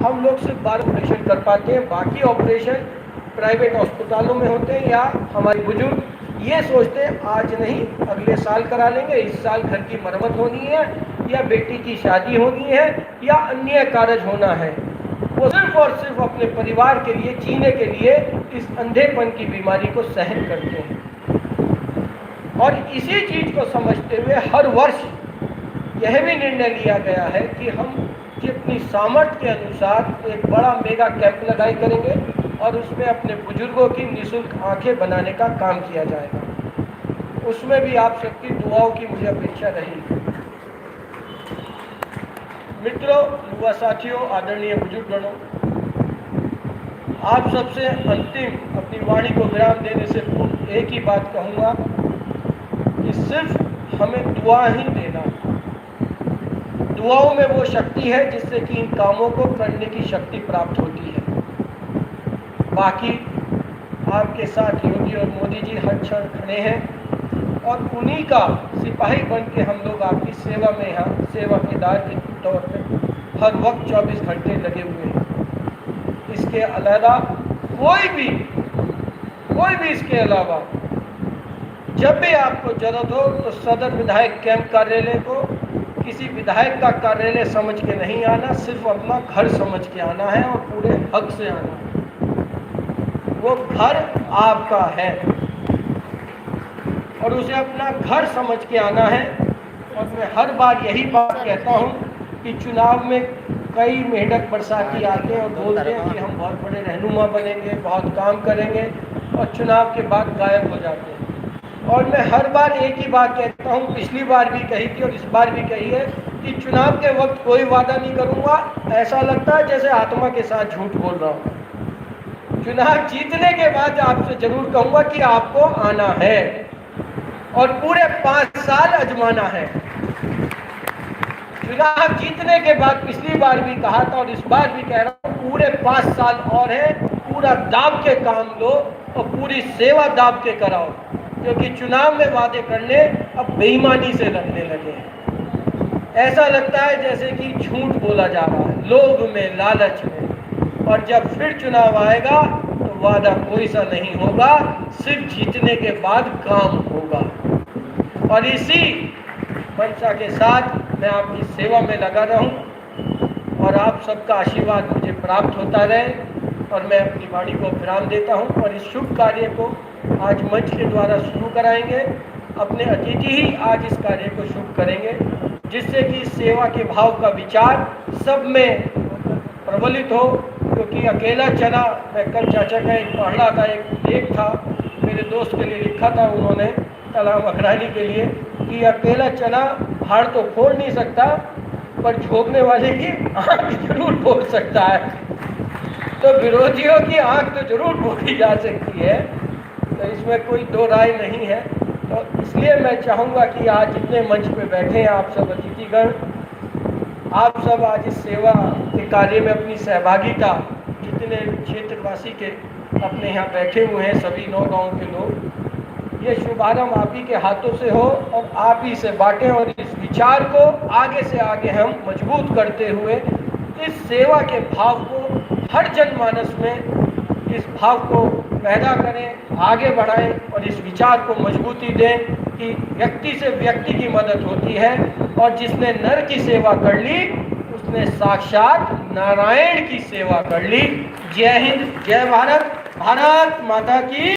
हम लोग सिर्फ 12 ऑपरेशन कर पाते हैं, बाकी ऑपरेशन प्राइवेट अस्पतालों में होते हैं, या हमारे बुजुर्ग ये सोचते हैं आज नहीं अगले साल करा लेंगे, इस साल घर की मरम्मत होनी है या बेटी की शादी होनी है या अन्य कार्य होना है। वो सिर्फ और सिर्फ अपने परिवार के लिए, जीने के लिए इस अंधेपन की बीमारी को सहन करते हैं। और इसी चीज को समझते हुए हर वर्ष यह भी निर्णय लिया गया है कि हम जितनी सामर्थ्य के अनुसार एक बड़ा मेगा कैंप लगाई करेंगे और उसमें अपने बुजुर्गों की निःशुल्क आंखें बनाने का काम किया जाएगा। उसमें भी आप सबकी दुआओं की मुझे अपेक्षा रहेगी। मित्रों, युवा साथियों, आदरणीय बुजुर्गगणों, आप सबसे अंतिम अपनी वाणी को विराम देने से पूर्व एक ही बात कहूँगा कि सिर्फ हमें दुआ ही देना। दुआओं में वो शक्ति है जिससे कि इन कामों को करने की शक्ति प्राप्त होती है। बाकी आपके साथ योगी और मोदी जी हर क्षण खड़े हैं और उन्हीं का सिपाही बन के हम लोग आपकी सेवा में यहाँ सेवाकेदार के तौर पे हर वक्त 24 घंटे लगे हुए हैं। इसके अलावा कोई भी इसके अलावा जब भी आपको जरूरत हो तो सदर विधायक कैंप कार्यालय को किसी विधायक का कार्यालय समझ के नहीं आना, सिर्फ अपना घर समझ के आना है और पूरे हक से आना है। वो घर आपका है और उसे अपना घर समझ के आना है। और मैं हर बार यही बात कहता हूँ कि चुनाव में कई मेंढक बरसाती आते हैं और बोलते हैं कि हम बहुत बड़े रहनुमा बनेंगे, बहुत काम करेंगे, और चुनाव के बाद गायब हो जाते हैं। और मैं हर बार एक ही बात कहता हूँ, पिछली बार भी कही थी और इस बार भी कही है कि चुनाव के वक्त कोई वादा नहीं करूँगा। ऐसा लगता है जैसे आत्मा के साथ झूठ बोल रहा हूँ। चुनाव जीतने के बाद आपसे जरूर कहूँगा कि आपको आना है और पूरे 5 साल आजमाना है। चुनाव जीतने के बाद पिछली बार भी कहा था और इस बार भी कह रहा हूँ, पूरे 5 साल और है। पूरा दाब के काम लो और पूरी सेवा दाब के कराओ, क्योंकि चुनाव में वादे करने अब बेईमानी से लगने लगे हैं। ऐसा लगता है जैसे कि झूठ बोला जा रहा है, लोभ में, लालच में। और जब फिर चुनाव आएगा तो वादा कोई सा नहीं होगा, सिर्फ जीतने के बाद काम होगा। और इसी मंशा के साथ मैं आपकी सेवा में लगा रहूं और आप सबका आशीर्वाद मुझे प्राप्त होता रहे। और मैं अपनी वाणी को विराम देता हूं और इस शुभ कार्य को आज मंच के द्वारा शुरू कराएंगे। अपने अतिथि ही आज इस कार्य को शुभ करेंगे, जिससे कि सेवा के भाव का विचार सब में प्रबलित हो। क्योंकि अकेला चना, मैं कल चाचा का एक पढ़ रहा था, एक लेख था मेरे दोस्त के लिए लिखा था उन्होंने, तलाम अखरानी के लिए, कि अकेला चना हाड़ तो फोड़ नहीं सकता पर झोंकने वाले की आँख जरूर फोड़ सकता है। तो विरोधियों की आँख तो जरूर फोड़ी जा सकती है, तो इसमें कोई दो राय नहीं है। तो इसलिए मैं चाहूँगा कि आज जितने मंच पे बैठे हैं आप सब अतिथिगण, आप सब आज इस सेवा के कार्य में अपनी सहभागिता, जितने क्षेत्रवासी के अपने यहाँ बैठे हुए हैं सभी 9 गाँव के लोग, ये शुभारंभ आप ही के हाथों से हो और आप ही से बांटें और इस विचार को आगे से आगे हम मजबूत करते हुए इस सेवा के भाव को हर जनमानस में इस भाव को पैदा करें, आगे बढ़ाएं और इस विचार को मजबूती दें कि व्यक्ति से व्यक्ति की मदद होती है और जिसने नर की सेवा कर ली उसने साक्षात नारायण की सेवा कर ली। जय हिंद, जय भारत, भारत माता की।